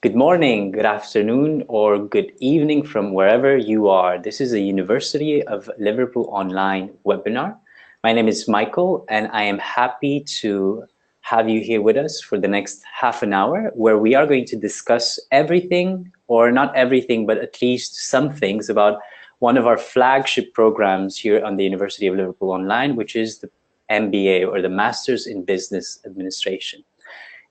Good morning, good afternoon, or good evening from wherever you are. This is a University of Liverpool online webinar. My name is Michael, and I am happy to have you here with us for the next half an hour, where we are going to discuss everything, or not everything, but at least some things about one of our flagship programs here on the University of Liverpool Online, which is the MBA, or the Masters in Business Administration.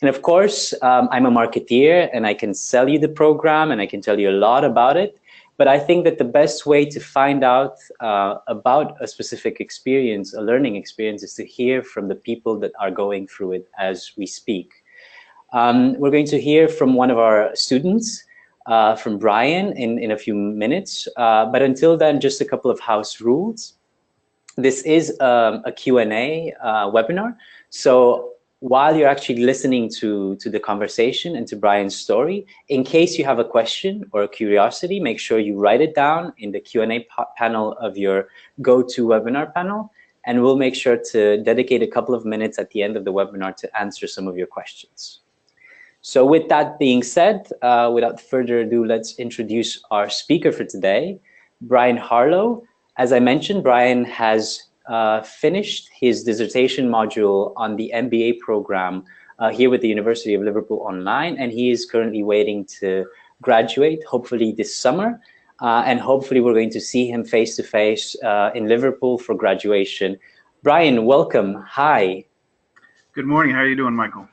And of course, I'm a marketeer and I can sell you the program and I can tell you a lot about it. But I think that the best way to find out about a specific experience, a learning experience, is to hear from the people that are going through it as we speak. We're going to hear from one of our students, from Brian, in a few minutes. But until then, just a couple of house rules. This is a Q&A webinar. So while you're actually listening to the conversation and to Brian's story, in case you have a question or a curiosity, make sure you write it down in the Q&A panel of your GoToWebinar panel, and we'll make sure to dedicate a couple of minutes at the end of the webinar to answer some of your questions. So with that being said, without further ado, let's introduce our speaker for today, Brian Harlow. As I mentioned, Brian has finished his dissertation module on the MBA program here with the University of Liverpool Online, and he is currently waiting to graduate, hopefully this summer, and hopefully we're going to see him face-to-face in Liverpool for graduation. Brian, welcome. Hi. Good morning. How are you doing, Michael?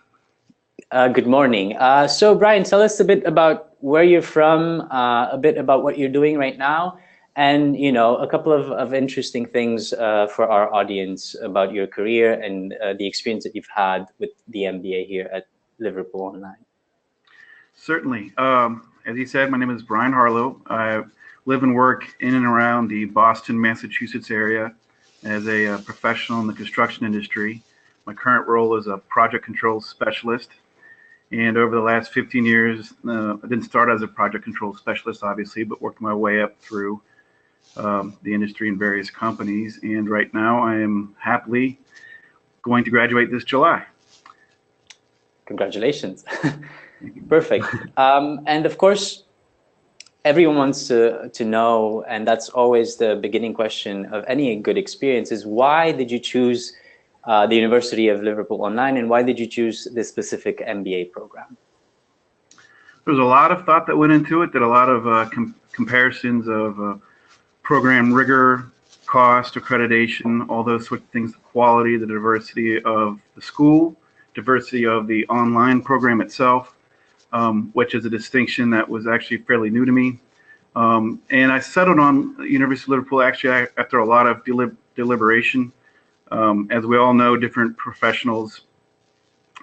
Good morning. So Brian, tell us a bit about where you're from, a bit about what you're doing right now, and a couple of interesting things for our audience about your career and the experience that you've had with the MBA here at Liverpool Online. Certainly. As you said, my name is Brian Harlow. I live and work in and around the Boston, Massachusetts area as a professional in the construction industry. My current role is a project controls specialist. And over the last 15 years, I didn't start as a project control specialist, obviously, but worked my way up through the industry in various companies. And right now, I am happily going to graduate this July. Congratulations. Perfect. And of course, everyone wants to know, and that's always the beginning question of any good experience, is why did you choose the University of Liverpool Online, and why did you choose this specific MBA program? There's a lot of thought that went into it, did a lot of comparisons of program rigor, cost, accreditation, all those sort of things, the quality, the diversity of the school, diversity of the online program itself, which is a distinction that was actually fairly new to me. And I settled on University of Liverpool actually after a lot of deliberation. As we all know, different professionals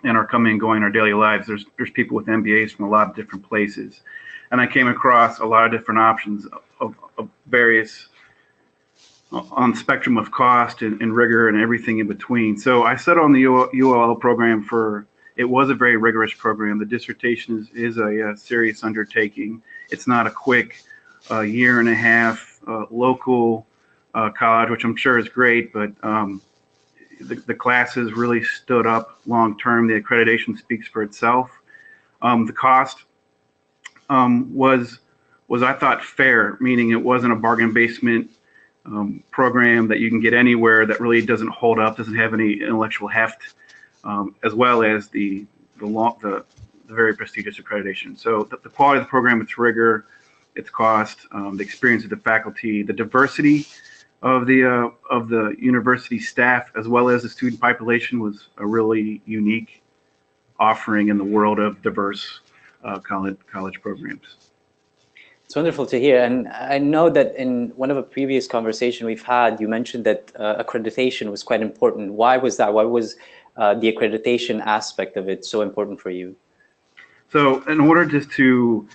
and are coming and going in our daily lives. There's people with MBAs from a lot of different places. And I came across a lot of different options of various on the spectrum of cost and rigor and everything in between. So I settled on the ULL program it was a very rigorous program. The dissertation is a serious undertaking. It's not a quick year and a half local college, which I'm sure is great, but the classes really stood up long term. The accreditation speaks for itself. The cost was I thought fair, meaning it wasn't a bargain basement program that you can get anywhere, that really doesn't hold up, doesn't have any intellectual heft, as well as the very prestigious accreditation. So the quality of the program, its rigor, its cost, the experience of the faculty, the diversity of the university staff, as well as the student population, was a really unique offering in the world of diverse college programs. It's wonderful to hear. And I know that in one of a previous conversation we've had, you mentioned that accreditation was quite important. Why was that? Why was the accreditation aspect of it so important for you? So in order just to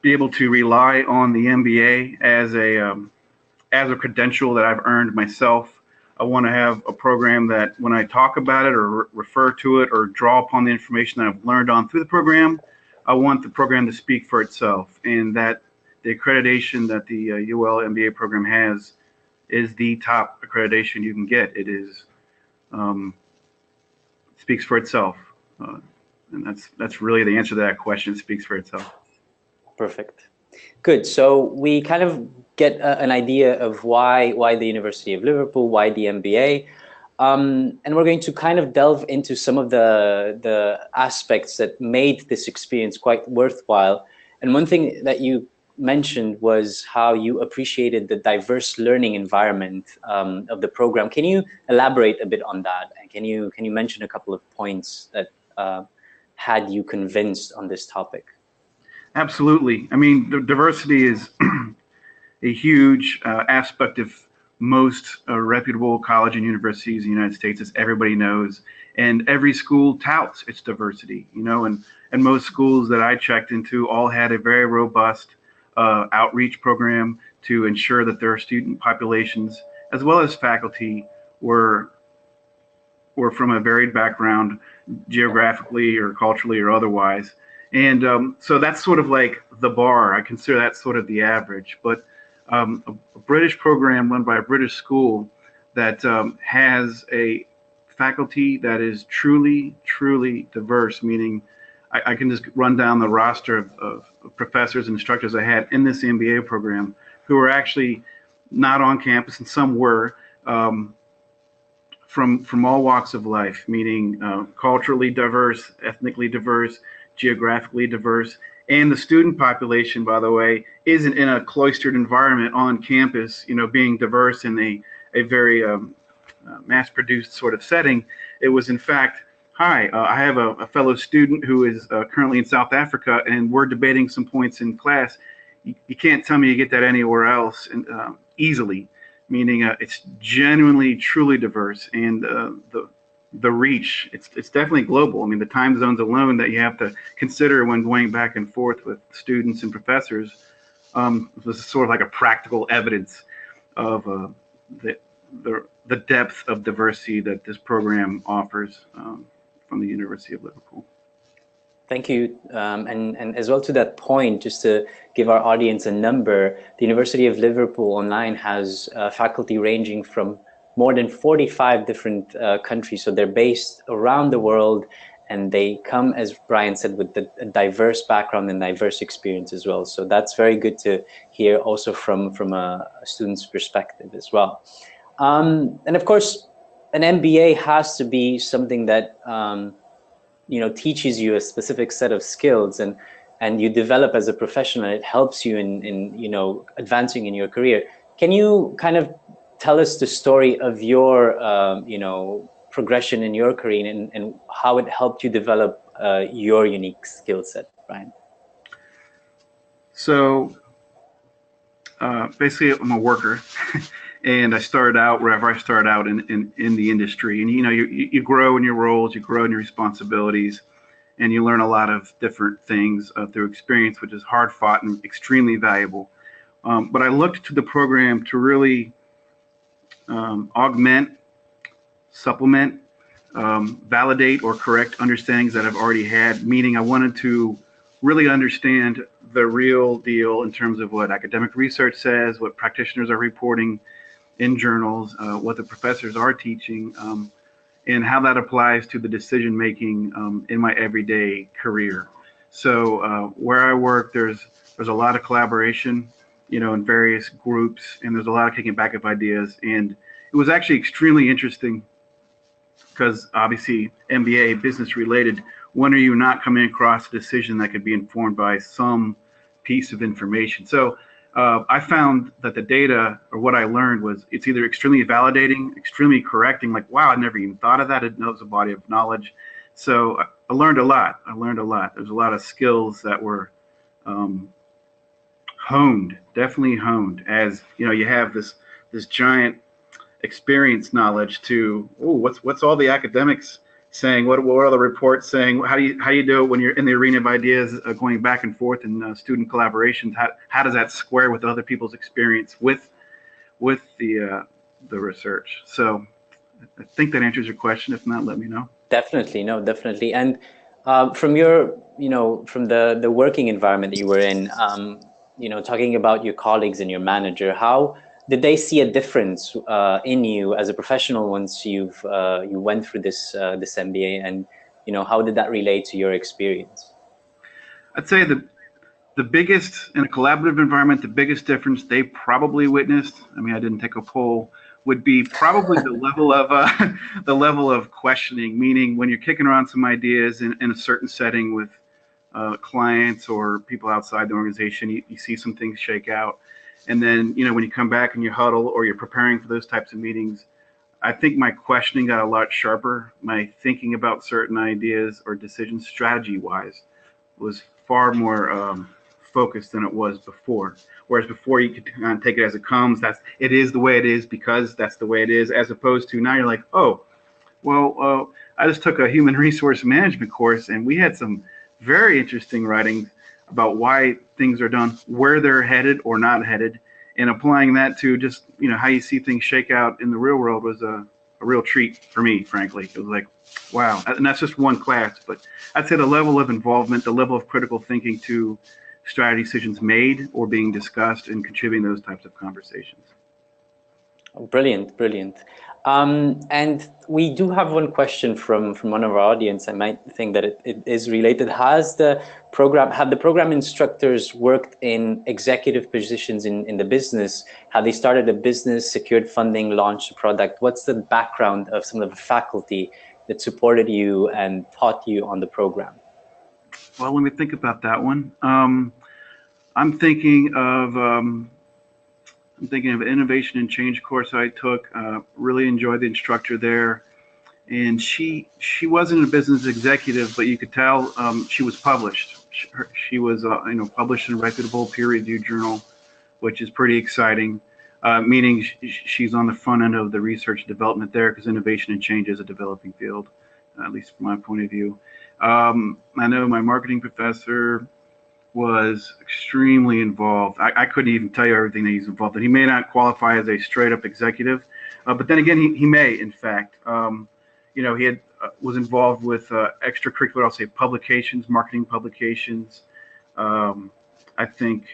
be able to rely on the MBA as a credential that I've earned myself, I want to have a program that when I talk about it or refer to it or draw upon the information that I've learned on through the program, I want the program to speak for itself, and that the accreditation that the UL MBA program has is the top accreditation you can get. It is speaks for itself. And that's really the answer to that question. It speaks for itself. Perfect. Good. So we kind of get an idea of why the University of Liverpool, why the MBA, and we're going to kind of delve into some of the aspects that made this experience quite worthwhile. And one thing that you mentioned was how you appreciated the diverse learning environment of the program. Can you elaborate a bit on that? And can you mention a couple of points that had you convinced on this topic? Absolutely. I mean, the diversity is a huge aspect of most reputable college and universities in the United States, as everybody knows. And every school touts its diversity, you know, and most schools that I checked into all had a very robust outreach program to ensure that their student populations, as well as faculty, were from a varied background, geographically or culturally or otherwise. And so that's sort of like the bar. I consider that sort of the average. But a British program run by a British school that has a faculty that is truly, truly diverse, meaning I can just run down the roster of professors and instructors I had in this MBA program who were actually not on campus, and some were from all walks of life, meaning culturally diverse, ethnically diverse, geographically diverse. And the student population, by the way, isn't in a cloistered environment on campus, you know, being diverse in a very mass-produced sort of setting. It was, in fact, hi, I have a fellow student who is currently in South Africa, and we're debating some points in class. You can't tell me you get that anywhere else and, easily, meaning it's genuinely, truly diverse. And the reach, it's definitely global. I mean, the time zones alone that you have to consider when going back and forth with students and professors, this is sort of like a practical evidence of the depth of diversity that this program offers from the University of Liverpool. Thank you. And as well to that point, just to give our audience a number, the University of Liverpool Online has faculty ranging from more than 45 different countries. So they're based around the world, and they come, as Brian said, with a diverse background and diverse experience as well. So that's very good to hear also from a student's perspective as well. And of course, an MBA has to be something that you know, teaches you a specific set of skills, and you develop as a professional. It helps you in you know, advancing in your career. Can you kind of tell us the story of your you know, progression in your career and how it helped you develop your unique skill set, Brian? So basically, I'm a worker. And I started out wherever I started out in the industry. And, you know, you grow in your roles, you grow in your responsibilities, and you learn a lot of different things through experience, which is hard fought and extremely valuable. But I looked to the program to really augment, supplement, validate, or correct understandings that I've already had, meaning I wanted to really understand the real deal in terms of what academic research says, what practitioners are reporting in journals, what the professors are teaching, and how that applies to the decision making in my everyday career. So where I work, there's a lot of collaboration, you know, in various groups, and there's a lot of taking back of ideas. And it was actually extremely interesting because obviously MBA, business related, when are you not coming across a decision that could be informed by some piece of information? So I found that the data, or what I learned, was it's either extremely validating, extremely correcting, like, wow, I never even thought of that. It knows a body of knowledge. So I learned a lot. There's a lot of skills that were honed, definitely honed, as, you know, you have this giant experience knowledge to, oh, what's all the academics saying? What are the reports saying? How do you do it when you're in the arena of ideas, going back and forth in student collaborations? How does that square with other people's experience with the research? So I think that answers your question. If not, let me know. Definitely, no, definitely. And from your, you know, from the working environment that you were in, you know, talking about your colleagues and your manager, how did they see a difference in you as a professional once you went through this MBA, and how did that relate to your experience? I'd say the biggest, in a collaborative environment, the biggest difference they probably witnessed, I mean, I didn't take a poll, would be probably the level of the level of questioning. Meaning, when you're kicking around some ideas in a certain setting with clients or people outside the organization, you see some things shake out, and then when you come back and you huddle or you're preparing for those types of meetings, I think my questioning got a lot sharper. My thinking about certain ideas or decisions, strategy-wise, was far more focused than it was before. Whereas before you could kind of take it as it comes. It is the way it is because that's the way it is. As opposed to now you're like, oh, well, I just took a human resource management course and we had some very interesting writings about why things are done, where they're headed or not headed, and applying that to just how you see things shake out in the real world was a real treat for me, frankly. It was like, wow. And that's just one class, but I'd say the level of involvement, the level of critical thinking to strategy decisions made or being discussed and contributing those types of conversations. Brilliant, brilliant. And we do have one question from one of our audience. I might think that it is related. Have the program instructors worked in executive positions in the business? Have they started a business, secured funding, launched a product? What's the background of some of the faculty that supported you and taught you on the program? Well, let me think about that one. I'm thinking of an innovation and change course I took. Really enjoyed the instructor there, and she wasn't a business executive, but you could tell she was published. She was published in a reputable peer-reviewed journal, which is pretty exciting. Meaning she's on the front end of the research and development there, because innovation and change is a developing field, at least from my point of view. I know my marketing professor was extremely involved. I couldn't even tell you everything that he's involved in. He may not qualify as a straight up executive, but then again, he may, in fact. He was involved with extracurricular, I'll say, publications, marketing publications. I think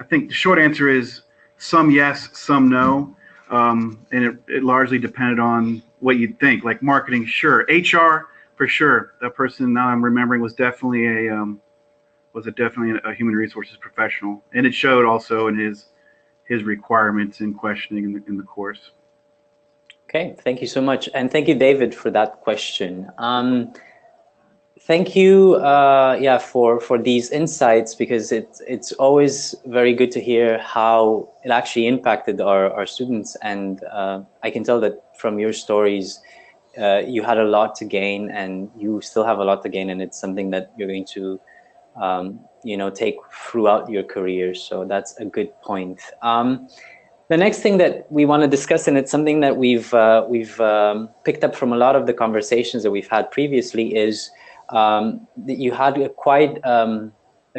the short answer is some yes, some no. And it largely depended on what you'd think. Like marketing, sure. HR, for sure. That person now I'm remembering was definitely a human resources professional, and it showed also in his requirements in questioning in the course. Okay, thank you so much, and thank you, David, for that question. Thank you, for these insights, because it's always very good to hear how it actually impacted our students, and I can tell that from your stories, you had a lot to gain, and you still have a lot to gain, and it's something that you're going to take throughout your career. So that's a good point. The next thing that we want to discuss, and it's something that we've picked up from a lot of the conversations that we've had previously, is that you had quite a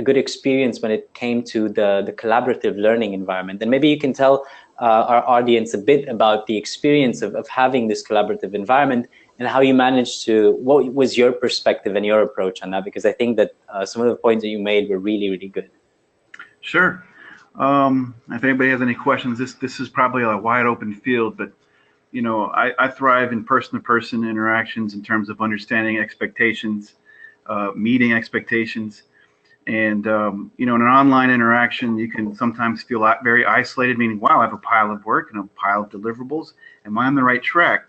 good experience when it came to the collaborative learning environment. And maybe you can tell our audience a bit about the experience of having this collaborative environment and how you managed to, what was your perspective and your approach on that? Because I think that some of the points that you made were really, really good. Sure. If anybody has any questions, this is probably a wide open field, but I thrive in person-to-person interactions in terms of understanding expectations, meeting expectations, and in an online interaction, you can sometimes feel very isolated, meaning, wow, I have a pile of work and a pile of deliverables. Am I on the right track?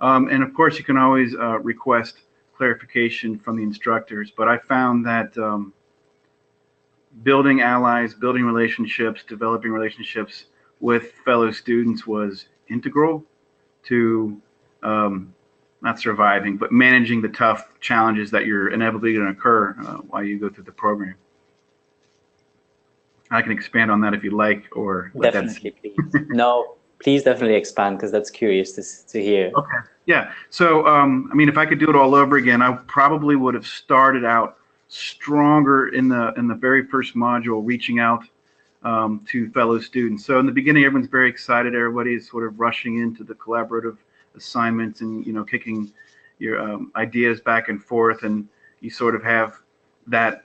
And of course, you can always request clarification from the instructors, but I found that building allies, building relationships, developing relationships with fellow students was integral to not surviving, but managing the tough challenges that you're inevitably going to occur while you go through the program. I can expand on that if you like, or definitely, please. No, please definitely expand, because that's curious to hear. Okay, yeah. So, if I could do it all over again, I probably would have started out stronger in the very first module, reaching out to fellow students. So in the beginning, everyone's very excited. Everybody is sort of rushing into the collaborative assignments and kicking your ideas back and forth, and you sort of have that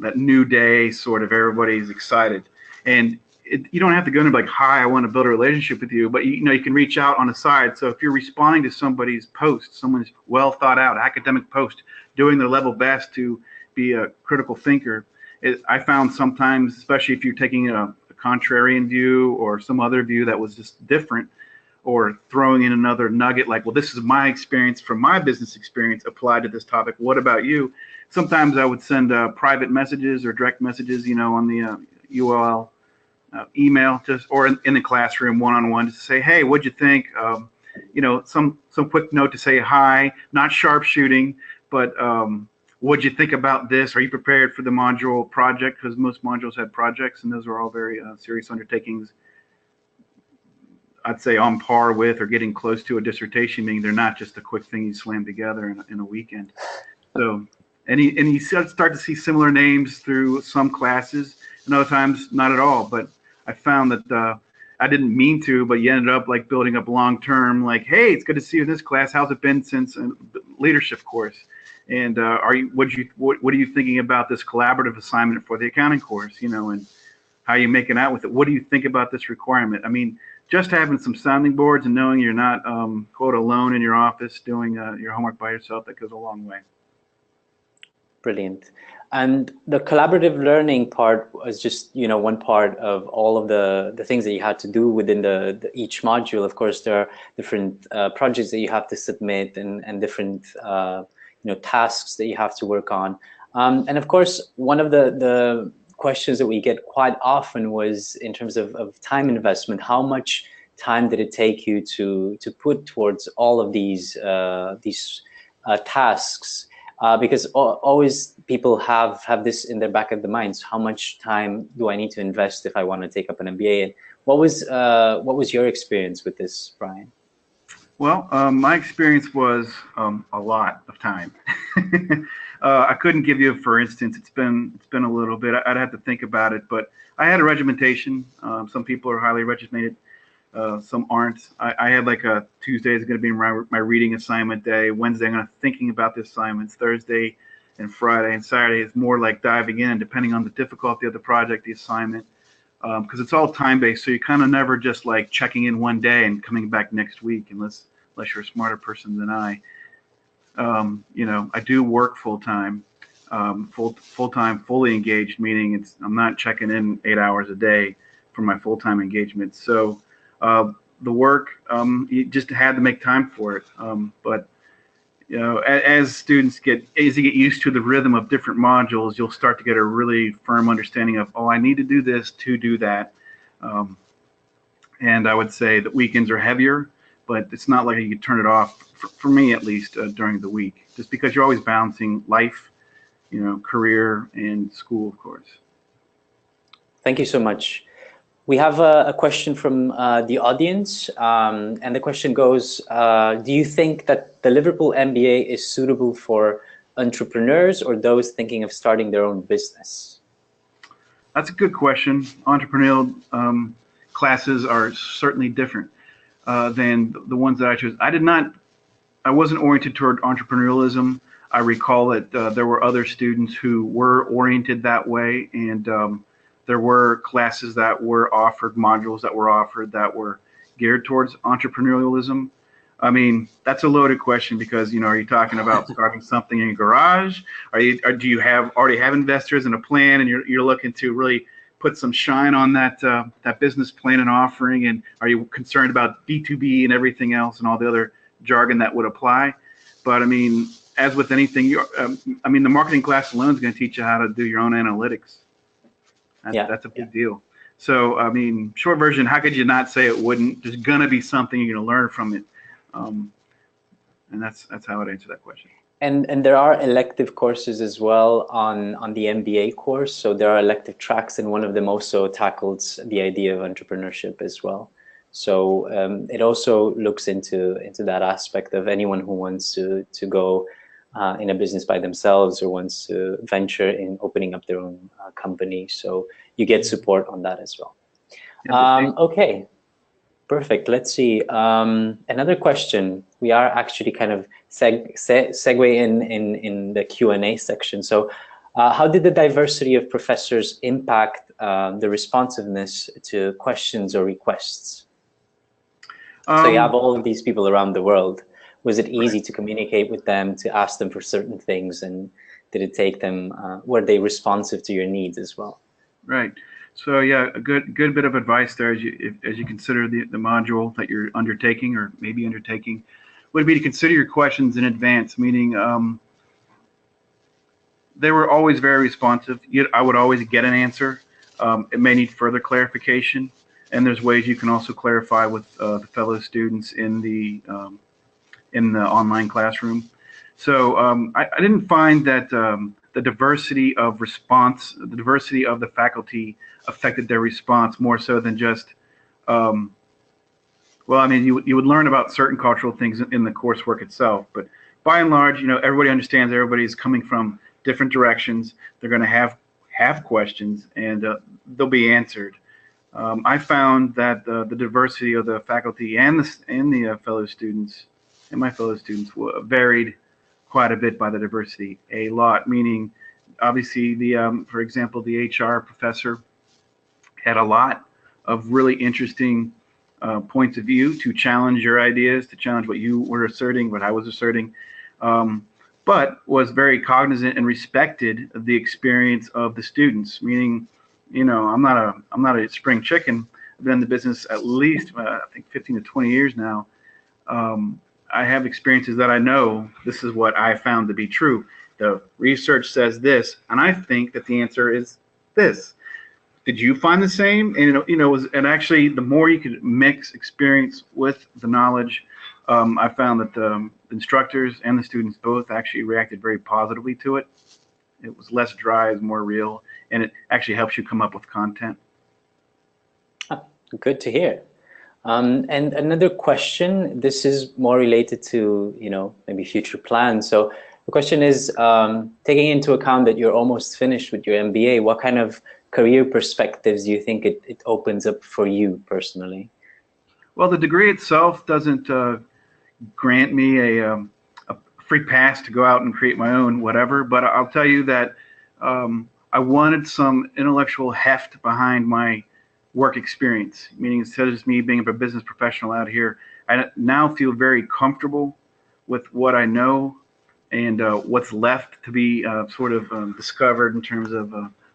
that new day, sort of everybody's excited. And you don't have to go in and be like, hi, I want to build a relationship with you, but you can reach out on the side. So if you're responding to somebody's post, someone's well thought out academic post, doing their level best to be a critical thinker, I found sometimes, especially if you're taking a contrarian view or some other view that was just different, or throwing in another nugget like, well, this is my experience from my business experience applied to this topic. What about you? Sometimes I would send private messages or direct messages, on the UOL email, just or in the classroom one-on-one, just to say, hey, what'd you think? Some quick note to say hi, not sharpshooting, but what'd you think about this? Are you prepared for the module project? Because most modules had projects, and those are all very serious undertakings. I'd say on par with or getting close to a dissertation, meaning they're not just a quick thing you slam together in a weekend. So, and you start to see similar names through some classes, and other times not at all. But I found that I didn't mean to, but you ended up like building up long term. Like, hey, it's good to see you in this class. How's it been since leadership course? And what are you thinking about this collaborative assignment for the accounting course? And how are you making out with it? What do you think about this requirement? I mean, just having some sounding boards and knowing you're not quote alone in your office doing your homework by yourself, that goes a long way. Brilliant. And the collaborative learning part was just one part of all of the things that you had to do within each module. Of course, there are different projects that you have to submit and different tasks that you have to work on. And of course, one of the questions that we get quite often was in terms of time investment. How much time did it take you to put towards all of these tasks? Because always people have this in their back of the minds. How much time do I need to invest if I want to take up an MBA? And what was your experience with this, Brian? Well, my experience was a lot of time. I couldn't give you, for instance, it's been a little bit. I'd have to think about it, but I had a regimentation. Some people are highly regimented, some aren't. I had like a Tuesday is going to be my reading assignment day. Wednesday I'm going to thinking about the assignments. Thursday and Friday and Saturday is more like diving in, depending on the difficulty of the project, the assignment, because it's all time based. So you're kind of never just like checking in one day and coming back next week, unless you're a smarter person than I. I do work full time, fully engaged, meaning I'm not checking in 8 hours a day for my full-time engagement. So the work, you just had to make time for it. But as students get used to the rhythm of different modules, you'll start to get a really firm understanding of, I need to do this to do that. And I would say that weekends are heavier, but it's not like you can turn it off, for me at least, during the week, just because you're always balancing life, career and school, of course. Thank you so much. We have a question from the audience, and the question goes, do you think that the Liverpool MBA is suitable for entrepreneurs or those thinking of starting their own business? That's a good question. Entrepreneurial classes are certainly different than the ones that I chose. I wasn't oriented toward entrepreneurialism. I recall that there were other students who were oriented that way, and there were classes that were offered, modules that were offered that were geared towards entrepreneurialism. I mean, that's a loaded question because, are you talking about starting something in your garage? Do you already have investors and a plan, and you're looking to really put some shine on that business plan and offering? And are you concerned about B2B and everything else and all the other jargon that would apply? But I mean, as with anything, the marketing class alone is going to teach you how to do your own analytics. That's a big deal. So, I mean, short version, how could you not say it wouldn't? There's going to be something you're going to learn from it. And that's how I'd answer that question. And there are elective courses as well on the MBA course. So there are elective tracks, and one of them also tackles the idea of entrepreneurship as well. So it also looks into that aspect of anyone who wants to go in a business by themselves or wants to venture in opening up their own company. So you get support on that as well. Okay, perfect. Let's see. Another question. We are actually kind of segue in the Q&A section. So how did the diversity of professors impact the responsiveness to questions or requests? So you have all of these people around the world. Was it easy to communicate with them, to ask them for certain things, and did it take them, were they responsive to your needs as well? Right. So yeah, a good bit of advice there as you consider the module that you're undertaking or maybe undertaking would be to consider your questions in advance, meaning they were always very responsive. I would always get an answer. It may need further clarification, and there's ways you can also clarify with the fellow students in the online classroom. So I didn't find that the diversity of response, the diversity of the faculty affected their response more so than just, well, I mean, you would learn about certain cultural things in the coursework itself, but by and large, everybody understands everybody's coming from different directions. They're going to have questions, and they'll be answered. I found that the diversity of the faculty and the fellow students and my fellow students varied quite a bit by the diversity, a lot, meaning obviously for example, the HR professor had a lot of really interesting points of view to challenge your ideas, to challenge what you were asserting, what I was asserting, but was very cognizant and respected the experience of the students, meaning, I'm not a spring chicken. I've been in the business at least, I think 15 to 20 years now. I have experiences that I know this is what I found to be true. The research says this, and I think that the answer is this. Did you find the same? And and actually, the more you could mix experience with the knowledge, I found that the instructors and the students both actually reacted very positively to it. It was less dry, it was more real, and it actually helps you come up with content. Good to hear. And another question, this is more related to, maybe future plans. So the question is, taking into account that you're almost finished with your MBA, what kind of career perspectives do you think it opens up for you personally? Well, the degree itself doesn't grant me a free pass to go out and create my own whatever, but I'll tell you that I wanted some intellectual heft behind my work experience, meaning instead of just me being a business professional out here, I now feel very comfortable with what I know and what's left to be sort of discovered in terms of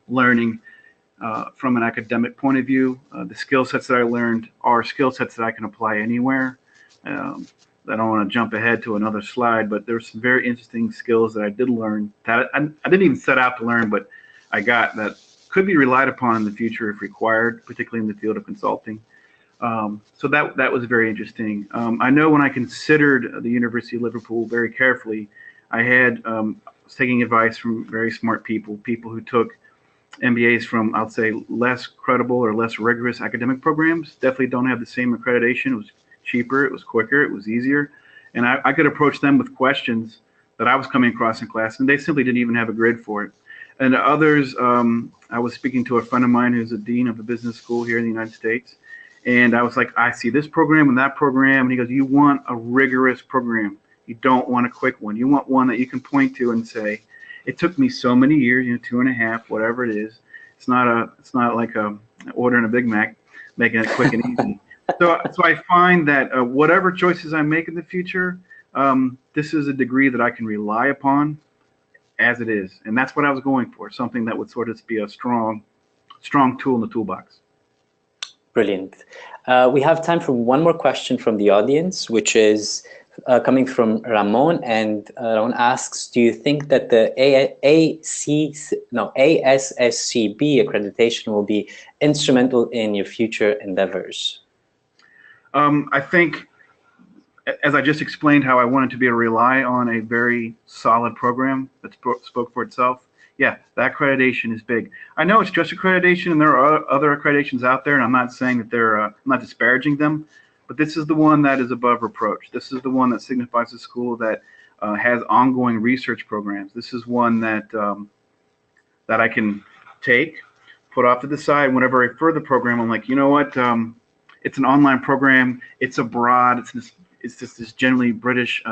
learning from an academic point of view. The skill sets that I learned are skill sets that I can apply anywhere. I don't want to jump ahead to another slide, but there's some very interesting skills that I did learn that I didn't even set out to learn, but I got that could be relied upon in the future if required, particularly in the field of consulting. So that was very interesting. I know when I considered the University of Liverpool very carefully, I was taking advice from very smart people who took MBAs from, I'll say, less credible or less rigorous academic programs. Definitely don't have the same accreditation. It was cheaper, it was quicker, it was easier. And I could approach them with questions that I was coming across in class, and they simply didn't even have a grid for it. And others, I was speaking to a friend of mine who's a dean of a business school here in the United States, and I was like, I see this program and that program, and he goes, you want a rigorous program. You don't want a quick one. You want one that you can point to and say, it took me so many years, 2.5, whatever it is. It's not like ordering a Big Mac, making it quick and easy. So I find that whatever choices I make in the future, this is a degree that I can rely upon as it is, and that's what I was going for, something that would sort of be a strong tool in the toolbox. Brilliant. We have time for one more question from the audience, which is coming from Ramon, and Ramon asks, do you think that the ASSCB accreditation will be instrumental in your endeavor endeavors? I think, as I just explained, how I wanted to be able to rely on a very solid program that spoke for itself. Yeah, that accreditation is big. I know it's just accreditation, and there are other accreditations out there, and I'm not saying that I'm not disparaging them, but this is the one that is above reproach. This is the one that signifies a school that has ongoing research programs. This is one that that I can take, put off to the side. Whenever I further program, I'm like, you know what? It's an online program. It's abroad. It's just this generally British,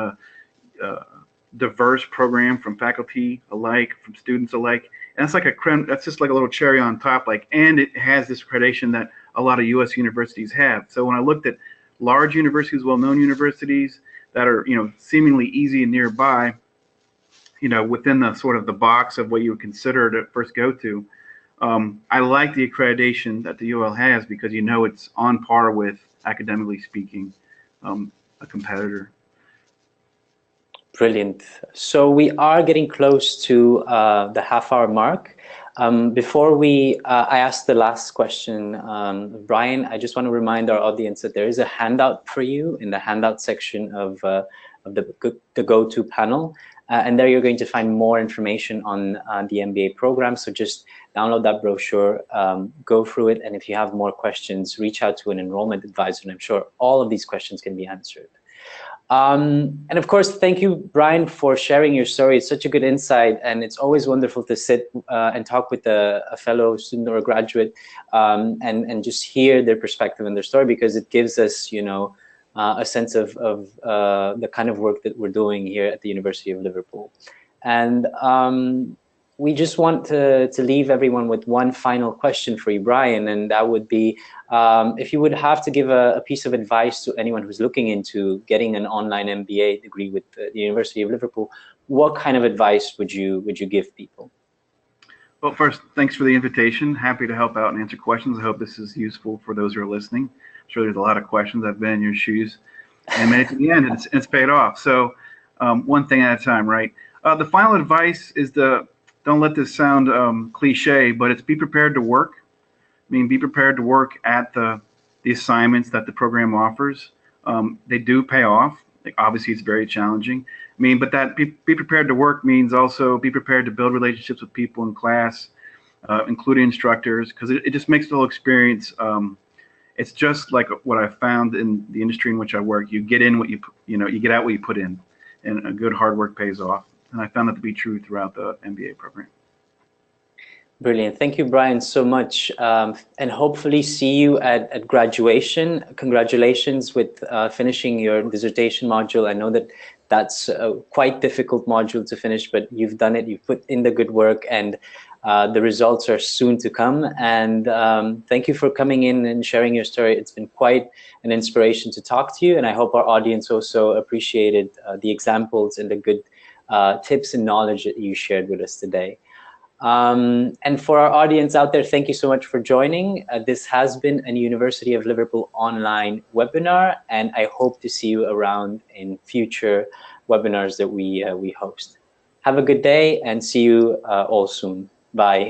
diverse program from faculty alike, from students alike. And that's like a creme, that's just like a little cherry on top, like, and it has this accreditation that a lot of U.S. universities have. So when I looked at large universities, well-known universities that are, seemingly easy and nearby, within the sort of the box of what you would consider to first go to, I like the accreditation that the UL has because it's on par with, academically speaking, a competitor. Brilliant. So we are getting close to the half-hour mark. Before I ask the last question, Brian, I just want to remind our audience that there is a handout for you in the handout section of the go-to panel. And there you're going to find more information on the MBA program. So just download that brochure, go through it, and if you have more questions, reach out to an enrollment advisor, and I'm sure all of these questions can be answered. And of course, thank you, Brian, for sharing your story. It's such a good insight, and it's always wonderful to sit and talk with a fellow student or a graduate and just hear their perspective and their story, because it gives us, a sense of the kind of work that we're doing here at the University of Liverpool. And we just want to leave everyone with one final question for you, Brian, and that would be, if you would have to give a piece of advice to anyone who's looking into getting an online MBA degree with the University of Liverpool, what kind of advice would you give people? Well, first, thanks for the invitation. Happy to help out and answer questions. I hope this is useful for those who are listening. I'm sure there's a lot of questions. I've been in your shoes and made it to the end, and it's paid off. So one thing at a time, right? The final advice is don't let this sound cliche, but it's be prepared to work. I mean, be prepared to work at the assignments that the program offers. They do pay off. Like, obviously, it's very challenging. I mean, but that be prepared to work means also be prepared to build relationships with people in class, including instructors, because it just makes the whole experience. It's just like what I found in the industry in which I work. You get in what you get out what you put in, and a good hard work pays off. And I found that to be true throughout the MBA program. Brilliant. Thank you, Brian, so much. And hopefully see you at graduation. Congratulations with finishing your dissertation module. I know that that's a quite difficult module to finish, but you've done it. You've put in the good work, and the results are soon to come. And thank you for coming in and sharing your story. It's been quite an inspiration to talk to you, and I hope our audience also appreciated the examples and the good tips and knowledge that you shared with us today. And for our audience out there, thank you so much for joining. This has been a University of Liverpool online webinar, and I hope to see you around in future webinars that we host. Have a good day, and see you all soon. Bye.